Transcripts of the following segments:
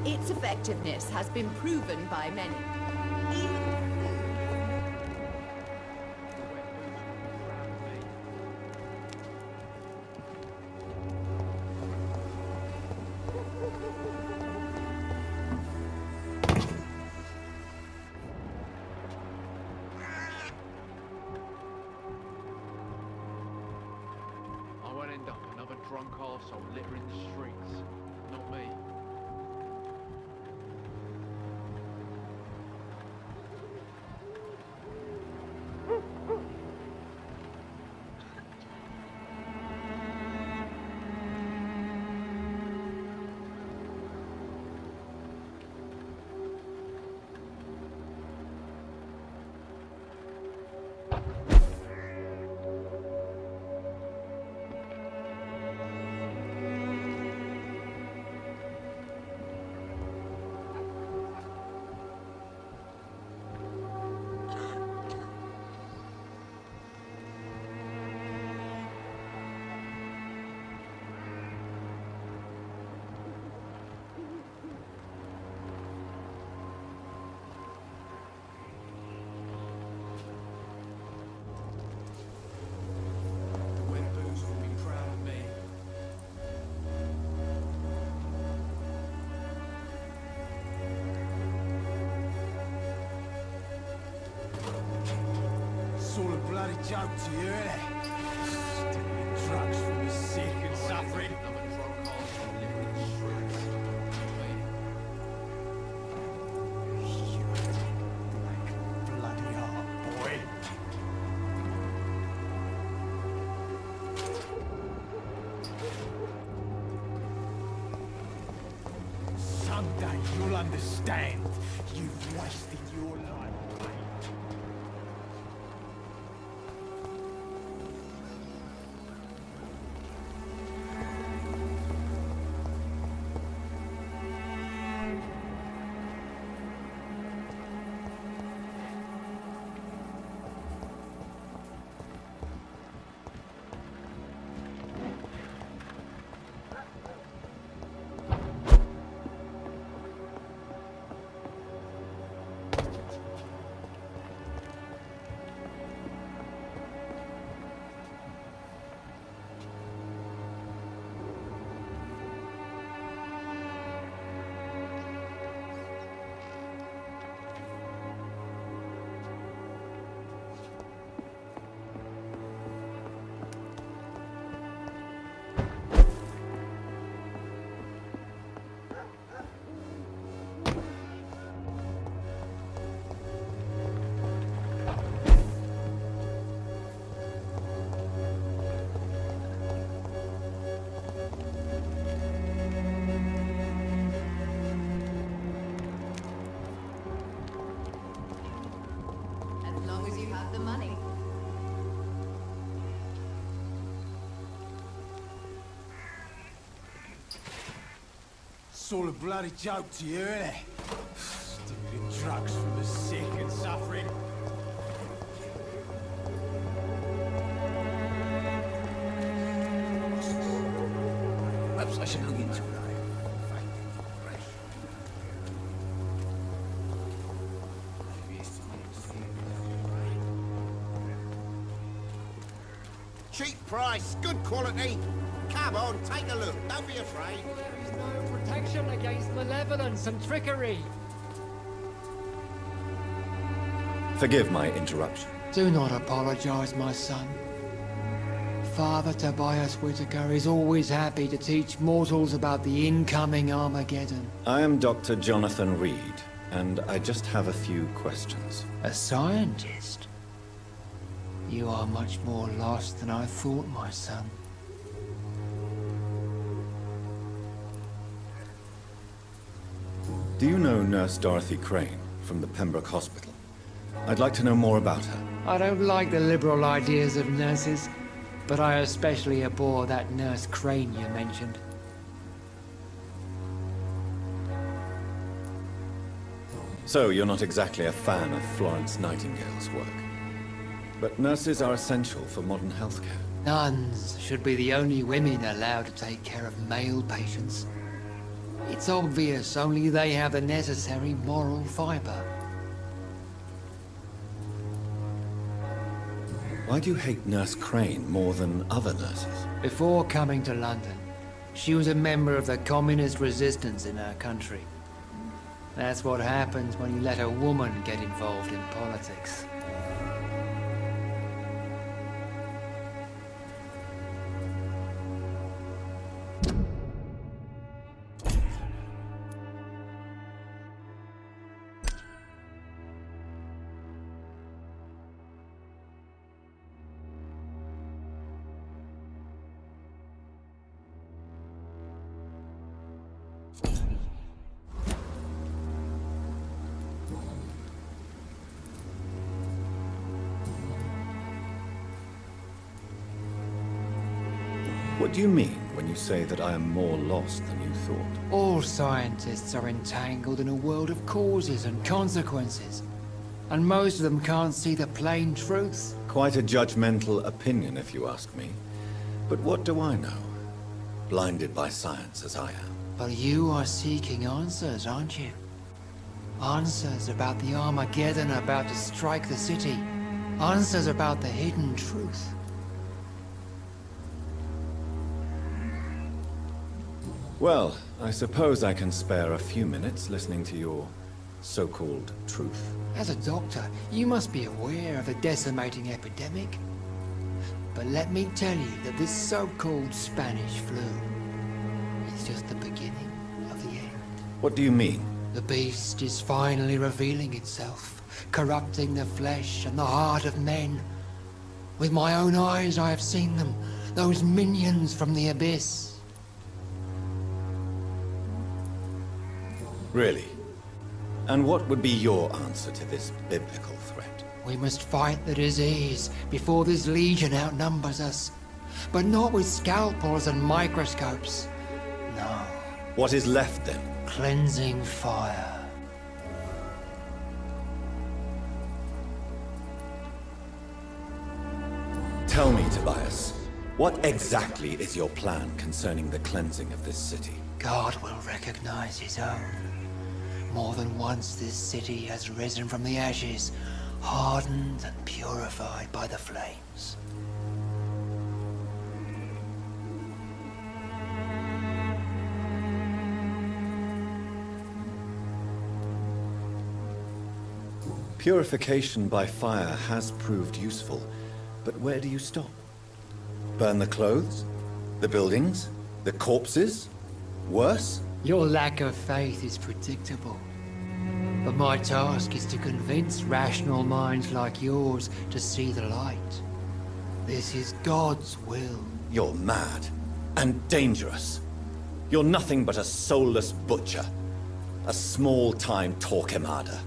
Its effectiveness has been proven by many. Even I won't end up another drunk arsehole littering the streets. Not me. All a bloody joke to you, innit? Stealing drugs from the sick and suffering. Another drunk arsehole littering the streets. Not me. You black bloody heart, boy. Someday you'll understand. You've wasted your life. as long as you have the money. It's all a bloody joke to you, innit? Stealing drugs from the sick and suffering. Perhaps I should look into it. Cheap price, good quality. Come on, take a look. Don't be afraid. There is no protection against malevolence and trickery. Forgive my interruption. Do not apologize, my son. Father Tobias Whitaker is always happy to teach mortals about the incoming Armageddon. I am Dr. Jonathan Reed, and I just have a few questions. A scientist? You are much more lost than I thought, my son. Do you know Nurse Dorothy Crane from the Pembroke Hospital? I'd like to know more about her. I don't like the liberal ideas of nurses, but I especially abhor that Nurse Crane you mentioned. So, you're not exactly a fan of Florence Nightingale's work. But nurses are essential for modern healthcare. Nuns should be the only women allowed to take care of male patients. It's obvious only they have the necessary moral fiber. Why do you hate Nurse Crane more than other nurses? Before coming to London, she was a member of the communist resistance in her country. That's what happens when you let a woman get involved in politics. What do you mean when you say that I am more lost than you thought? All scientists are entangled in a world of causes and consequences, and most of them can't see the plain truth. Quite a judgmental opinion, if you ask me. But what do I know? Blinded by science as I am. But you are seeking answers, aren't you? Answers about the Armageddon about to strike the city. Answers about the hidden truth. Well, I suppose I can spare a few minutes listening to your so-called truth. As a doctor, you must be aware of the decimating epidemic. But let me tell you that this so-called Spanish flu is just the beginning of the end. What do you mean? The beast is finally revealing itself, corrupting the flesh and the heart of men. With my own eyes I have seen them, those minions from the abyss. Really? And what would be your answer to this biblical threat? We must fight the disease before this legion outnumbers us. But not with scalpels and microscopes. No. What is left then? Cleansing fire. Tell me, Tobias, what exactly is your plan concerning the cleansing of this city? God will recognize his own. More than once this city has risen from the ashes, hardened and purified by the flames. Purification by fire has proved useful, but where do you stop? Burn the clothes? The buildings? The corpses? Worse? Your lack of faith is predictable. But my task is to convince rational minds like yours to see the light. This is God's will. You're mad and dangerous. You're nothing but a soulless butcher. A small-time Torquemada.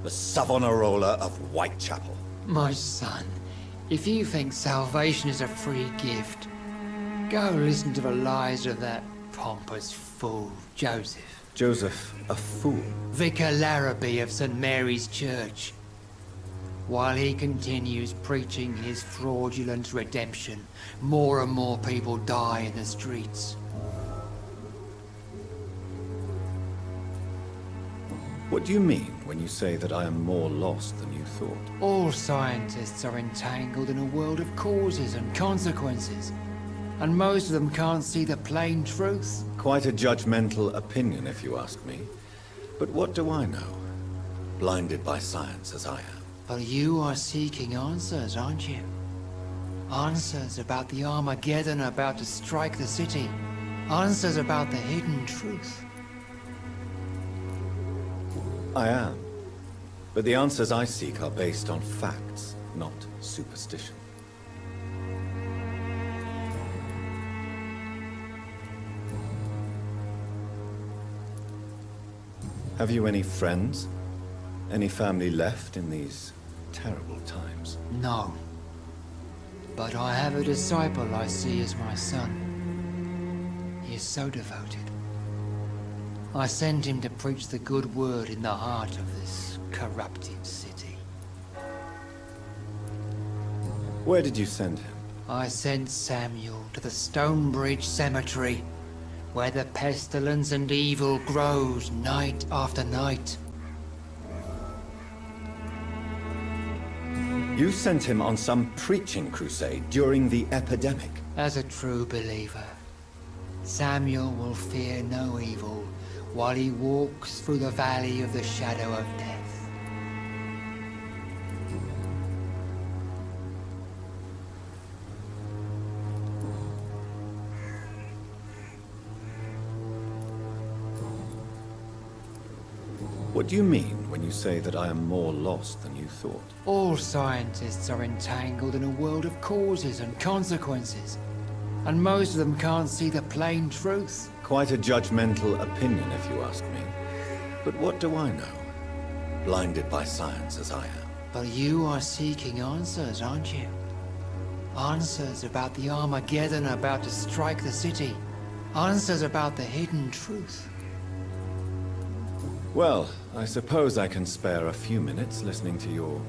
The Savonarola of Whitechapel. My son, if you think salvation is a free gift, go listen to the lies of that pompous fool, Joseph. Joseph, a fool? Vicar Larrabee of St. Mary's Church. While he continues preaching his fraudulent redemption, more and more people die in the streets. What do you mean when you say that I am more lost than you thought? All scientists are entangled in a world of causes and consequences, and most of them can't see the plain truth. Quite a judgmental opinion, if you ask me. But what do I know? Blinded by science as I am. But you are seeking answers, aren't you? Answers about the Armageddon about to strike the city. Answers about the hidden truth. I am. But the answers I seek are based on facts, not superstition. Have you any friends? Any family left in these terrible times? No. But I have a disciple I see as my son. He is so devoted. I sent him to preach the good word in the heart of this corrupted city. Where did you send him? I sent Samuel to the Stonebridge Cemetery, where the pestilence and evil grows night after night. You sent him on some preaching crusade during the epidemic. As a true believer, Samuel will fear no evil while he walks through the valley of the shadow of death. What do you mean when you say that I am more lost than you thought? All scientists are entangled in a world of causes and consequences, and most of them can't see the plain truth. Quite a judgmental opinion, if you ask me. But what do I know? Blinded by science as I am. But you are seeking answers, aren't you? Answers about the Armageddon about to strike the city. Answers about the hidden truth. Well, I suppose I can spare a few minutes listening to your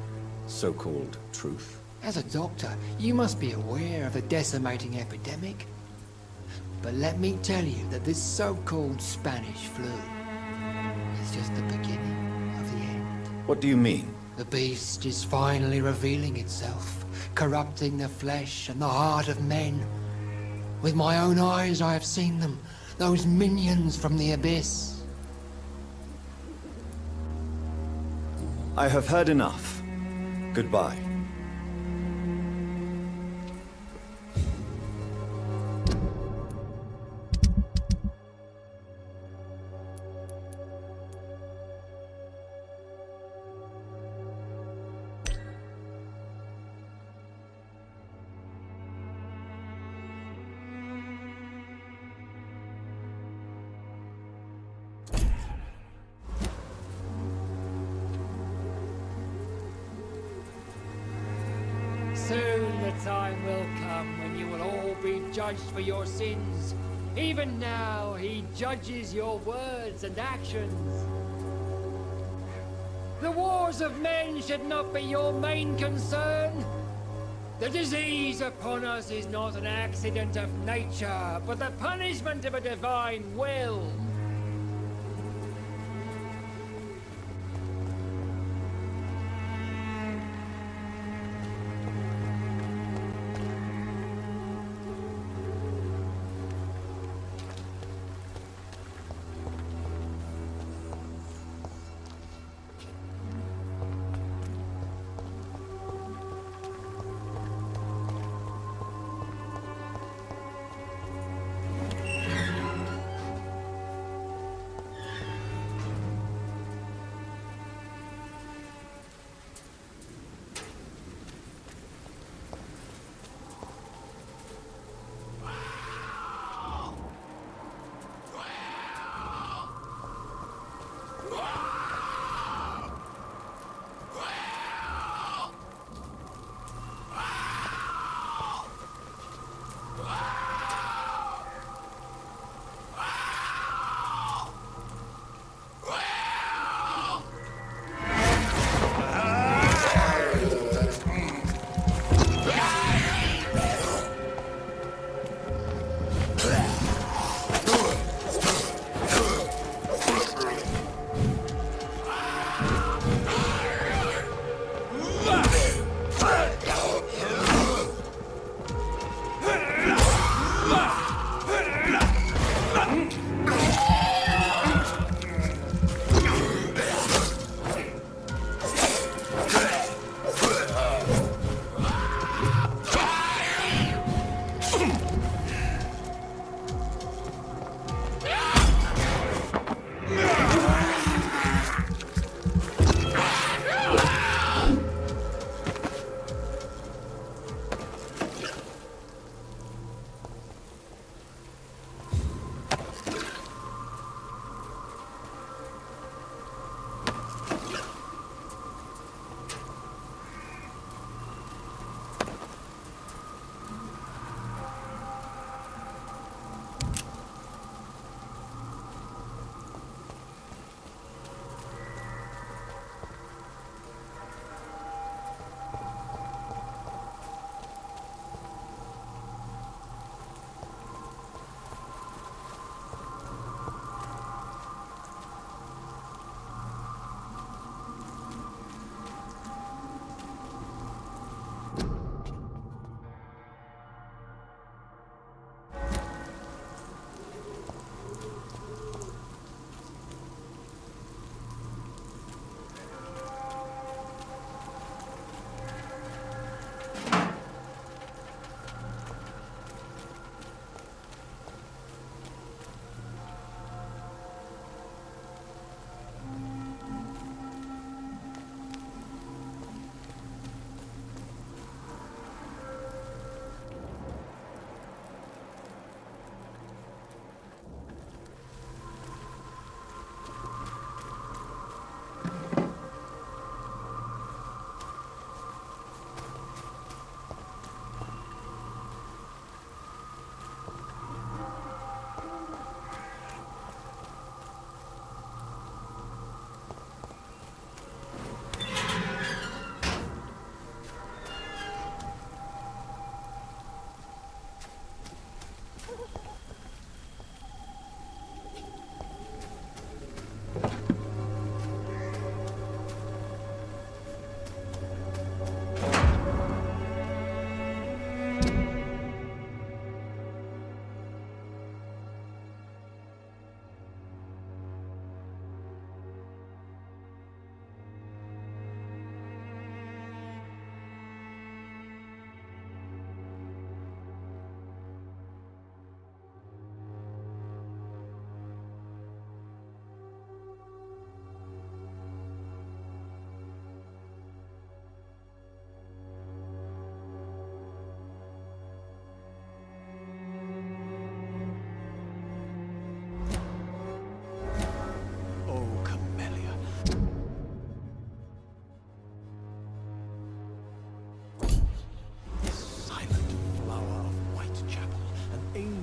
so-called truth. As a doctor, you must be aware of the decimating epidemic. But let me tell you that this so-called Spanish flu is just the beginning of the end. What do you mean? The beast is finally revealing itself, corrupting the flesh and the heart of men. With my own eyes I have seen them, those minions from the abyss. I have heard enough. Goodbye. Soon the time will come when you will all be judged for your sins. Even now, he judges your words and actions. The wars of men should not be your main concern. The disease upon us is not an accident of nature, but the punishment of a divine will.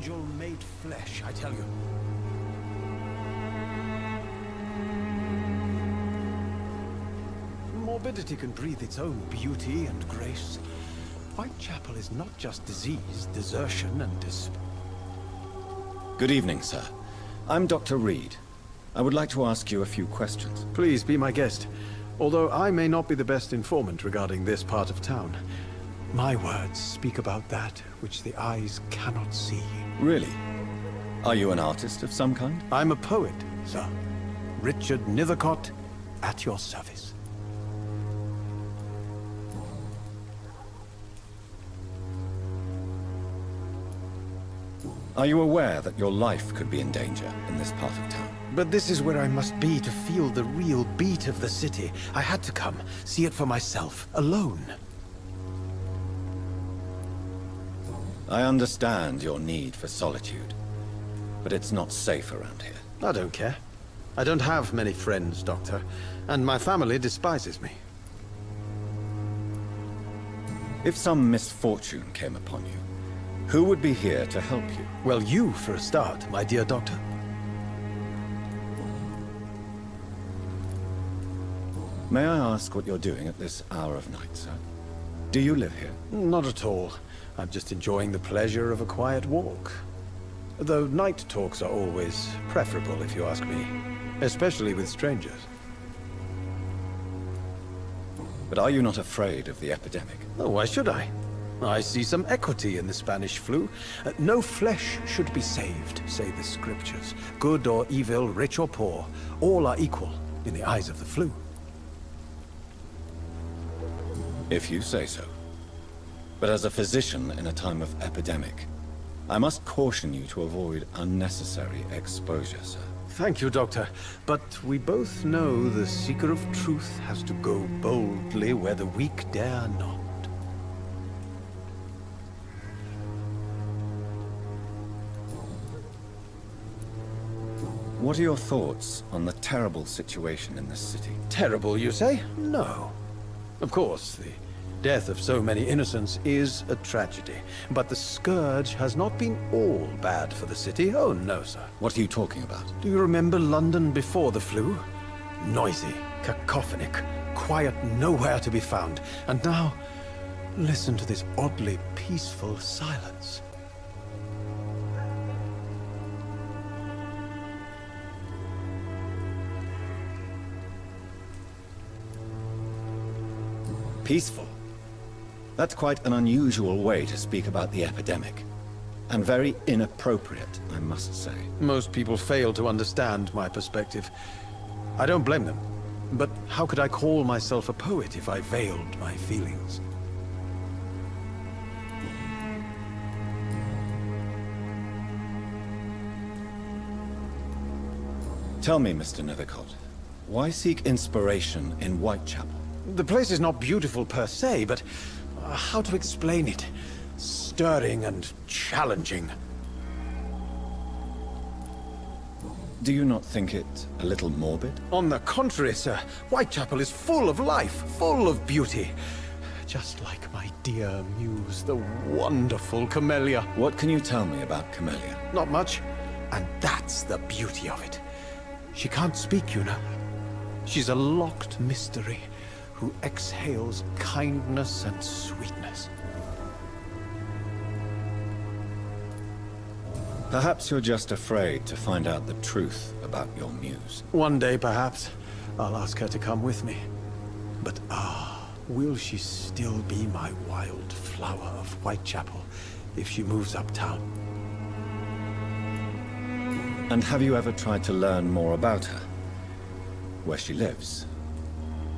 angel made flesh, I tell you. Morbidity can breathe its own beauty and grace. Whitechapel is not just disease, desertion, and Good evening, sir. I'm Dr. Reed. I would like to ask you a few questions. Please be my guest. Although I may not be the best informant regarding this part of town, my words speak about that which the eyes cannot see. Really? Are you an artist of some kind? I'm a poet, sir. Richard Nethercott, at your service. Are you aware that your life could be in danger in this part of town? But this is where I must be to feel the real beat of the city. I had to come, see it for myself, alone. I understand your need for solitude, but it's not safe around here. I don't care. I don't have many friends, Doctor, and my family despises me. If some misfortune came upon you, who would be here to help you? Well, you for a start, my dear Doctor. May I ask what you're doing at this hour of night, sir? Do you live here? Not at all. I'm just enjoying the pleasure of a quiet walk. Though night talks are always preferable, if you ask me. Especially with strangers. But are you not afraid of the epidemic? Oh, why should I? I see some equity in the Spanish flu. No flesh should be saved, say the scriptures. Good or evil, rich or poor, all are equal in the eyes of the flu. If you say so. But as a physician in a time of epidemic, I must caution you to avoid unnecessary exposure, sir. Thank you, Doctor. But we both know the seeker of truth has to go boldly where the weak dare not. What are your thoughts on the terrible situation in this city? Terrible, you say? No. Of course, the death of so many innocents is a tragedy. But the scourge has not been all bad for the city. Oh, no, sir. What are you talking about? Do you remember London before the flu? Noisy, cacophonic, quiet nowhere to be found. And now, listen to this oddly peaceful silence. Peaceful? That's quite an unusual way to speak about the epidemic. And very inappropriate, I must say. Most people fail to understand my perspective. I don't blame them. But how could I call myself a poet if I veiled my feelings? Tell me, Mr. Nethercott, why seek inspiration in Whitechapel? The place is not beautiful per se, but how to explain it? Stirring and challenging. Do you not think it a little morbid? On the contrary, sir. Whitechapel is full of life, full of beauty. Just like my dear muse, the wonderful Camellia. What can you tell me about Camellia? Not much. And that's the beauty of it. She can't speak, you know. She's a locked mystery who exhales kindness and sweetness. Perhaps you're just afraid to find out the truth about your muse. One day, perhaps, I'll ask her to come with me. But will she still be my wild flower of Whitechapel if she moves uptown? And have you ever tried to learn more about her? Where she lives?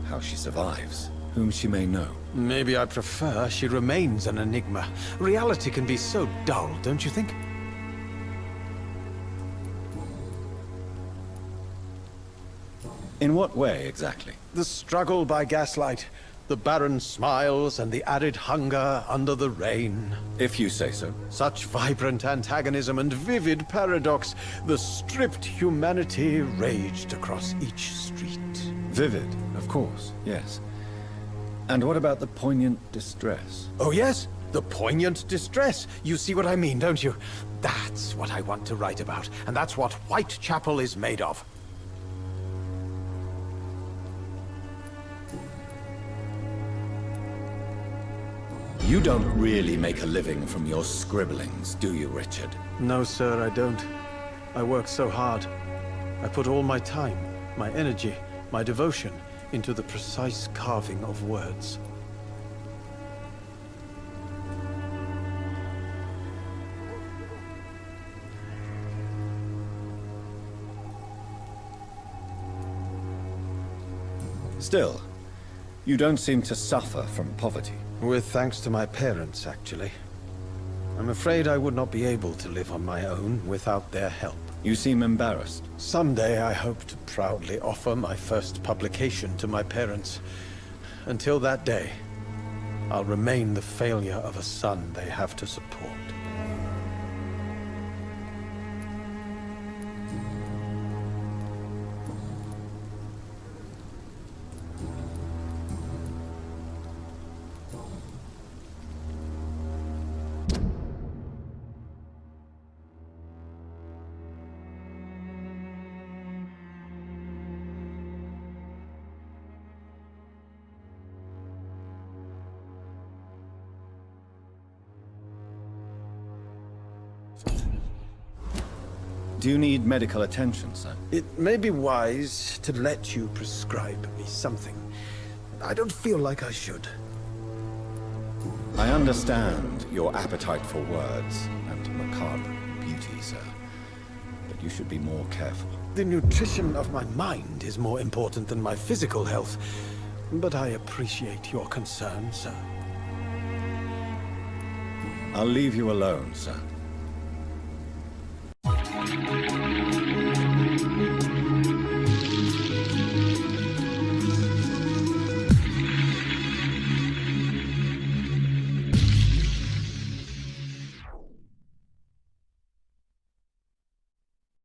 How she survives? Whom she may know? Maybe I prefer she remains an enigma. Reality can be so dull, don't you think? In what way, exactly? The struggle by gaslight, the barren smiles and the arid hunger under the rain. If you say so. Such vibrant antagonism and vivid paradox, the stripped humanity raged across each street. Vivid, of course, yes. And what about the poignant distress? Oh yes, The poignant distress. You see what I mean, don't you? That's what I want to write about, and that's what Whitechapel is made of. You don't really make a living from your scribblings, do you, Richard? No, sir, I don't. I work so hard. I put all my time, my energy, my devotion into the precise carving of words. Still, you don't seem to suffer from poverty. With thanks to my parents, actually. I'm afraid I would not be able to live on my own without their help. You seem embarrassed. Someday I hope to proudly offer my first publication to my parents. Until that day, I'll remain the failure of a son they have to support. Do you need medical attention, sir? It may be wise to let you prescribe me something. I don't feel like I should. I understand your appetite for words and macabre beauty, sir. But you should be more careful. The nutrition of my mind is more important than my physical health. But I appreciate your concern, sir. I'll leave you alone, sir.